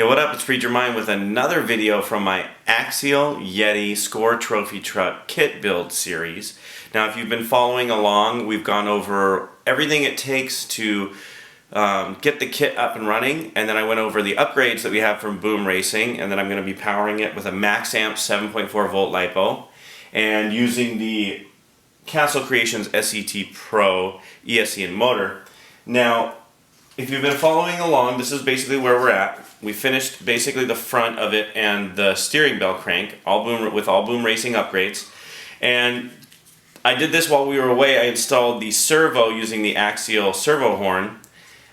Yo, what up? It's Preacher Mind with another video from my Axial Yeti Score Trophy Truck Kit Build series. Now, if you've been following along, we've gone over everything it takes to get the kit up and running, and then I went over the upgrades that we have from Boom Racing, and then I'm going to be powering it with a MaxAmps 7.4 volt LiPo and using the Castle Creations SET Pro ESC and motor. Now, if you've been following along, this is basically where we're at. We finished basically the front of it and the steering bell crank, with all Boom Racing upgrades. And I did this while we were away. I installed the servo using the Axial servo horn.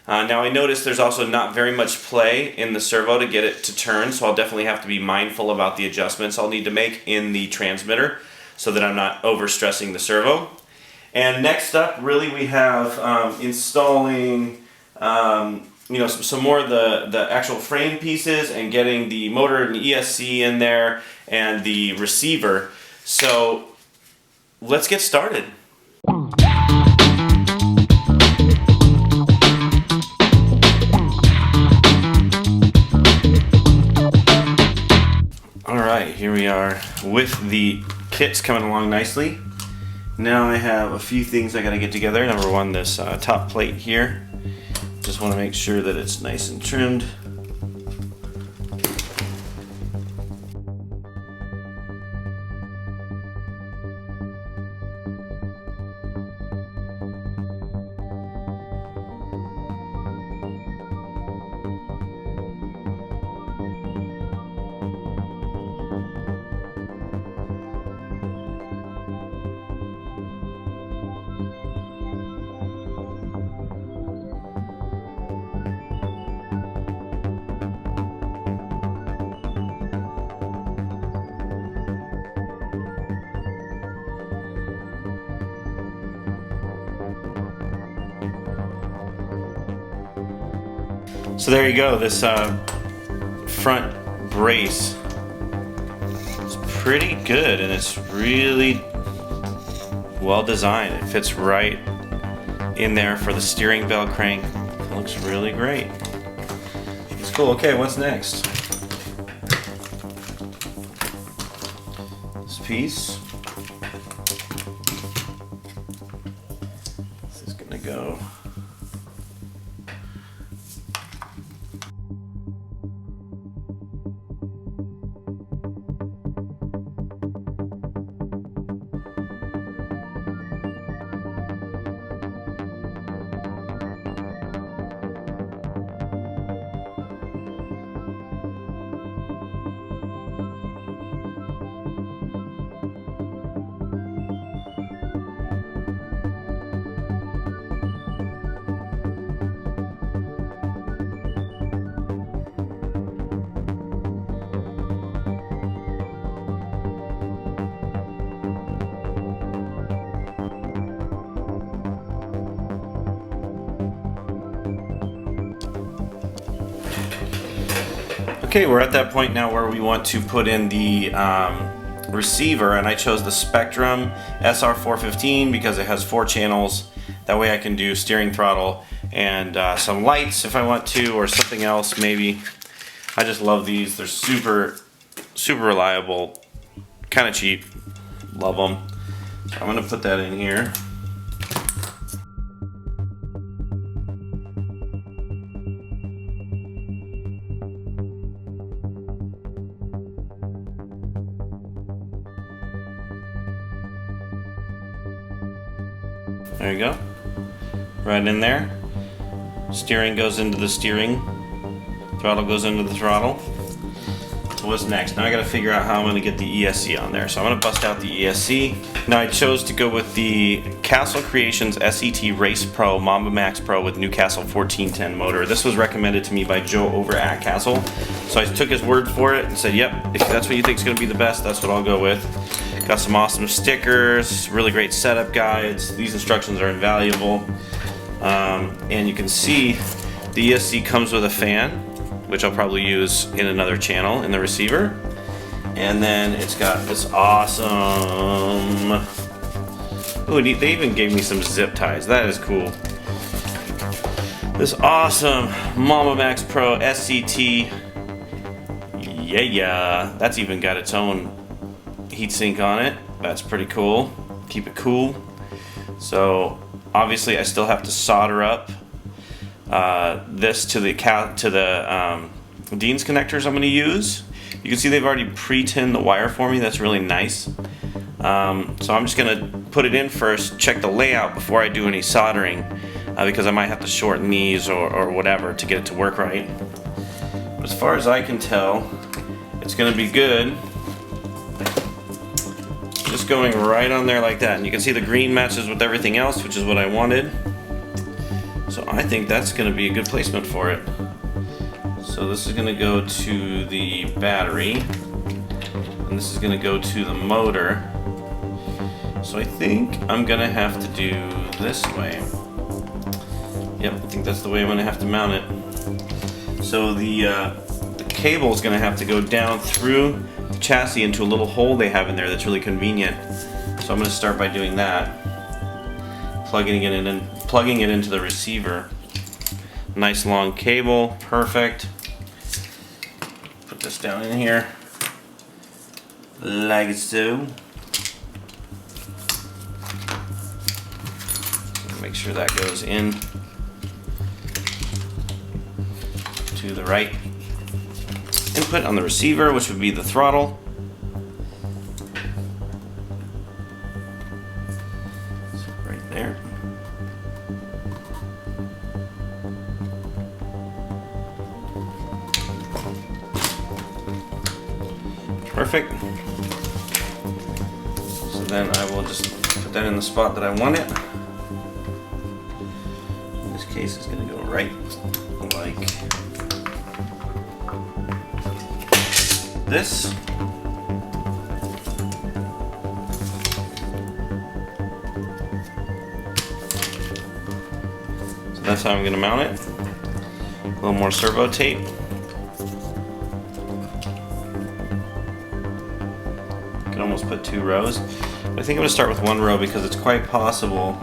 Now I noticed there's also not very much play in the servo to get it to turn, so I'll definitely have to be mindful about the adjustments I'll need to make in the transmitter so that I'm not overstressing the servo. And next up, really, we have installing some more of the actual frame pieces and getting the motor and the ESC in there and the receiver. So let's get started. Alright, here we are with the kits coming along nicely. Now I have a few things I gotta get together. Number one, this top plate here. Just want to make sure that it's nice and trimmed. So there you go, this front brace is pretty good and it's really well designed. It fits right in there for the steering bell crank. It looks really great. It's cool. Okay, what's next? This piece. This is gonna go . Okay, we're at that point now where we want to put in the receiver, and I chose the Spectrum SR415 because it has 4 channels. That way I can do steering, throttle, and some lights if I want to, or something else maybe. I just love these. They're super reliable, kind of cheap. Love them. So I'm going to put that in here. There you go, right in there. Steering goes into the steering, throttle goes into the throttle. So what's next? Now I gotta figure out how I'm gonna get the ESC on there. So I'm gonna bust out the ESC. Now I chose to go with the Castle Creations SET Race Pro Mamba Max Pro with Newcastle 1410 motor. This was recommended to me by Joe over at Castle. So I took his word for it and said, yep, if that's what you think is gonna be the best, that's what I'll go with. Got some awesome stickers, really great setup guides. These instructions are invaluable. And you can see the ESC comes with a fan, which I'll probably use in another channel in the receiver. And then it's got this awesome... Ooh, they even gave me some zip ties. That is cool. This awesome Mamba Max Pro SCT Yeah, that's even got its own heatsink on it. That's pretty cool. Keep it cool. So obviously I still have to solder up this to the Dean's connectors I'm going to use. You can see they've already pre-tinned the wire for me. That's really nice. So I'm just going to put it in first, check the layout before I do any soldering, because I might have to shorten these or whatever to get it to work right. But as far as I can tell, it's going to be good. Just going right on there like that. And you can see the green matches with everything else, which is what I wanted. So I think that's going to be a good placement for it. So this is going to go to the battery, and this is going to go to the motor. So I think I'm going to have to do this way. Yep, I think that's the way I'm going to have to mount it. So the cable is going to have to go down through the chassis into a little hole they have in there that's really convenient. So I'm going to start by doing that. Plugging it into the receiver. Nice long cable, perfect. Put this down in here, like so. Make sure that goes in to the right input on the receiver, which would be the throttle. So right there. Perfect. So then I will just put that in the spot that I want it. In this case, it's going to go right like this. So that's how I'm going to mount it. A little more servo tape. Almost put 2 rows. But I think I'm going to start with 1 row because it's quite possible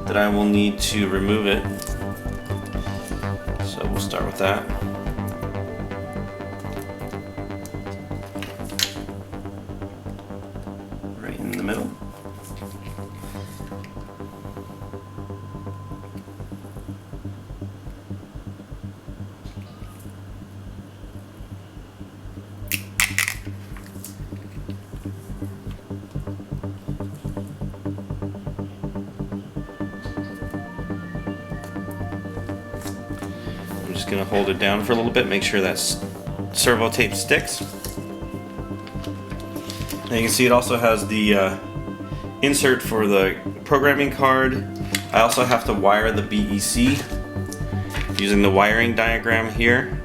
that I will need to remove it. So we'll start with that. Right in the middle. Just going to hold it down for a little bit, make sure that servo tape sticks. Now you can see it also has the insert for the programming card. I also have to wire the BEC using the wiring diagram here.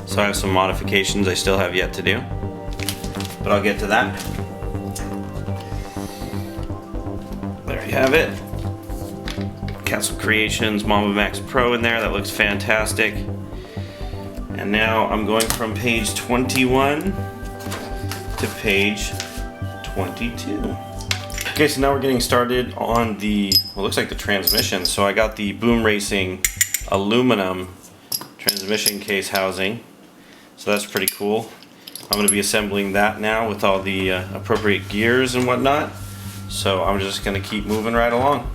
So I have some modifications I still have yet to do, but I'll get to that. There you have it. Castle Creations Mamba Max Pro in there. That looks fantastic. And now I'm going from page 21 to page 22. Okay, so now we're getting started on the, well, it looks like the transmission. So I got the Boom Racing aluminum transmission case housing. So that's pretty cool. I'm going to be assembling that now with all the appropriate gears and whatnot. So I'm just going to keep moving right along.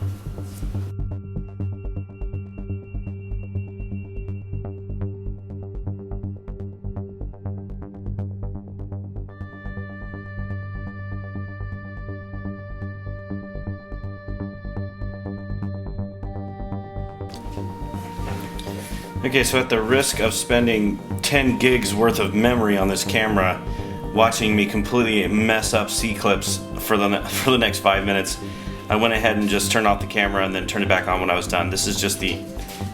Okay, so at the risk of spending 10 gigs worth of memory on this camera, watching me completely mess up C-clips for the next 5 minutes, I went ahead and just turned off the camera and then turned it back on when I was done. This is just the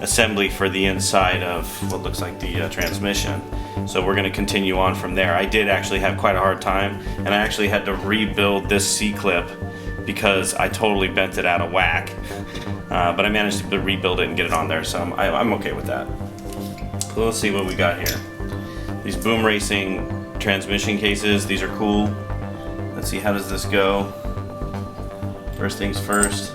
assembly for the inside of what looks like the transmission. So we're going to continue on from there. I did actually have quite a hard time, and I actually had to rebuild this C-clip because I totally bent it out of whack. But I managed to rebuild it and get it on there, so I'm okay with that. So let's see what we got here. These Boom Racing transmission cases, these are cool. Let's see, how does this go? First things first.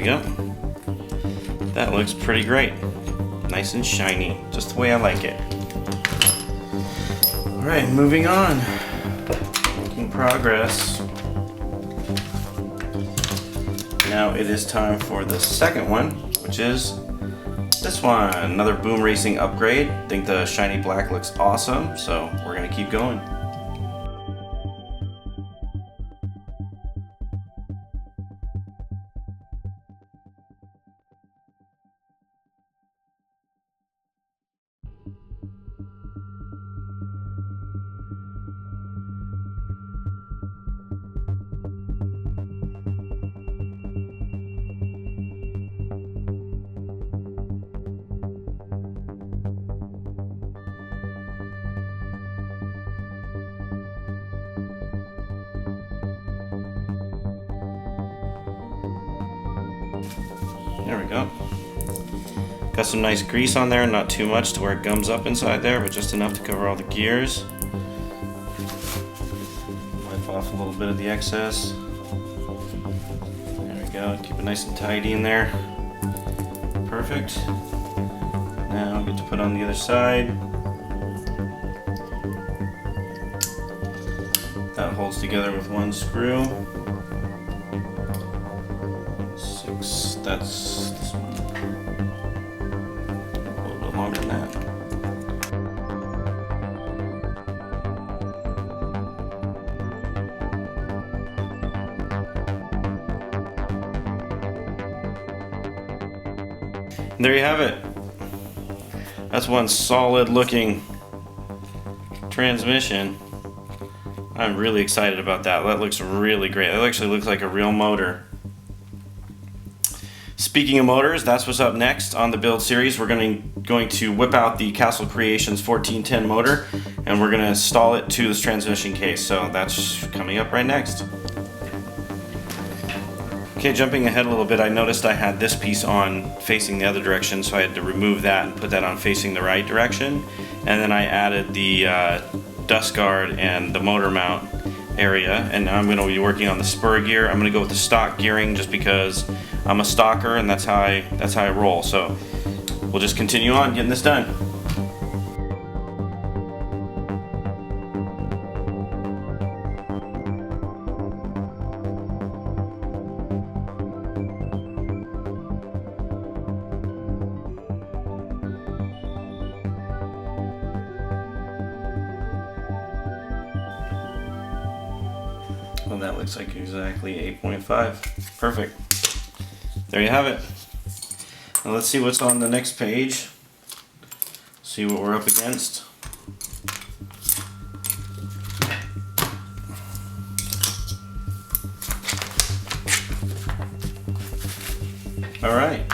we go. That looks pretty great. Nice and shiny, just the way I like it. Alright, moving on. Making progress. Now it is time for the second one, which is this one. Another Boom Racing upgrade. I think the shiny black looks awesome, so we're gonna keep going. There we go. Got some nice grease on there, not too much to where it gums up inside there, but just enough to cover all the gears. Wipe off a little bit of the excess. There we go, keep it nice and tidy in there. Perfect. Now I get to put on the other side. That holds together with one screw. 6, that's this one. A little bit longer than that. And there you have it. That's one solid looking transmission. I'm really excited about that. That looks really great. That actually looks like a real motor. Speaking of motors, that's what's up next on the build series. We're going to whip out the Castle Creations 1410 motor and we're going to install it to this transmission case. So that's coming up right next. Okay, jumping ahead a little bit, I noticed I had this piece on facing the other direction, so I had to remove that and put that on facing the right direction. And then I added the dust guard and the motor mount area, and now I'm going to be working on the spur gear. I'm going to go with the stock gearing just because I'm a stalker and that's how I roll. So we'll just continue on getting this done. Well, that looks like exactly 8.5. Perfect. There you have it. Now let's see what's on the next page. See what we're up against. Alright,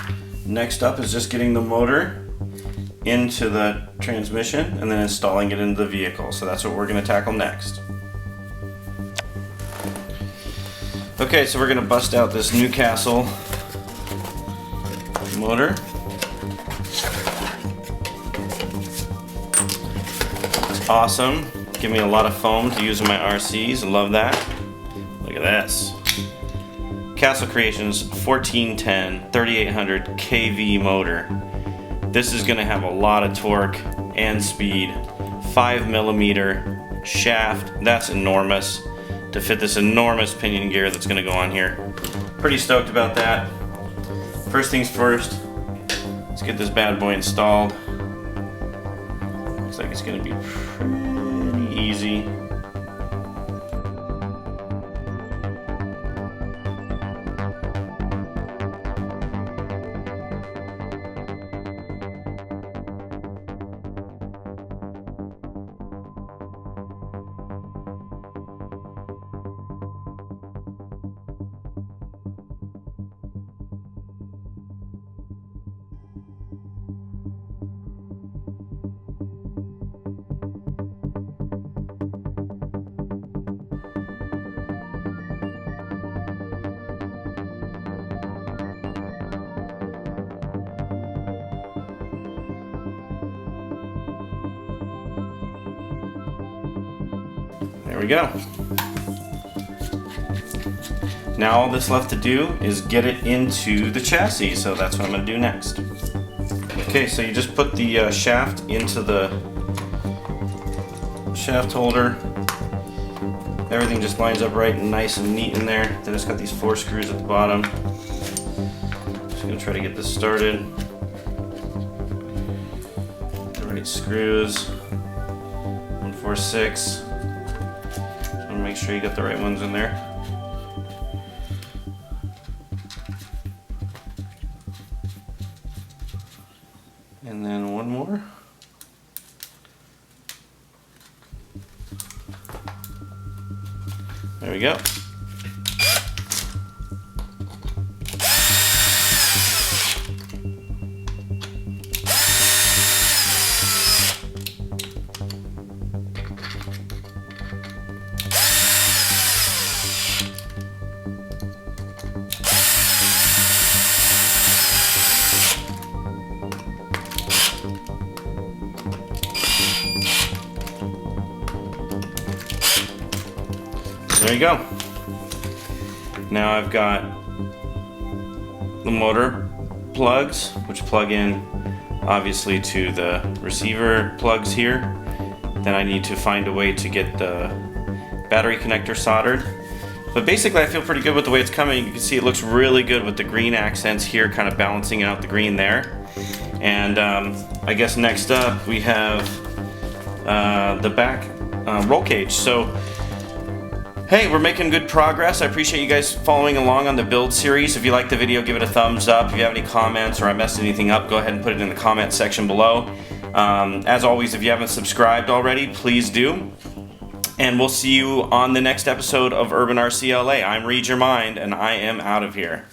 next up is just getting the motor into the transmission and then installing it into the vehicle. So that's what we're going to tackle next. Okay, so we're going to bust out this Newcastle motor. It's awesome. Give me a lot of foam to use in my RCs. I love that. Look at this. Castle Creations 1410 3800 kV motor. This is going to have a lot of torque and speed. 5mm shaft. That's enormous to fit this enormous pinion gear that's going to go on here. Pretty stoked about that. First things first, let's get this bad boy installed. Looks like it's going to be pretty easy. There we go. Now all that's left to do is get it into the chassis, so that's what I'm going to do next. Okay, so you just put the shaft into the shaft holder. Everything just lines up right and nice and neat in there. Then it's got these 4 screws at the bottom. Just going to try to get this started. The right screws. 1, 4, 6. Just want to make sure you got the right ones in there. And then one more. There we go. There you go. Now I've got the motor plugs, which plug in obviously to the receiver plugs here. Then I need to find a way to get the battery connector soldered. But basically I feel pretty good with the way it's coming. You can see it looks really good with the green accents here, kind of balancing out the green there. And I guess next up we have the back roll cage. So hey, we're making good progress. I appreciate you guys following along on the build series. If you like the video, give it a thumbs up. If you have any comments or I messed anything up, go ahead and put it in the comment section below. As always, if you haven't subscribed already, please do. And we'll see you on the next episode of UrbanRcLA. I'm Read Your Mind, and I am out of here.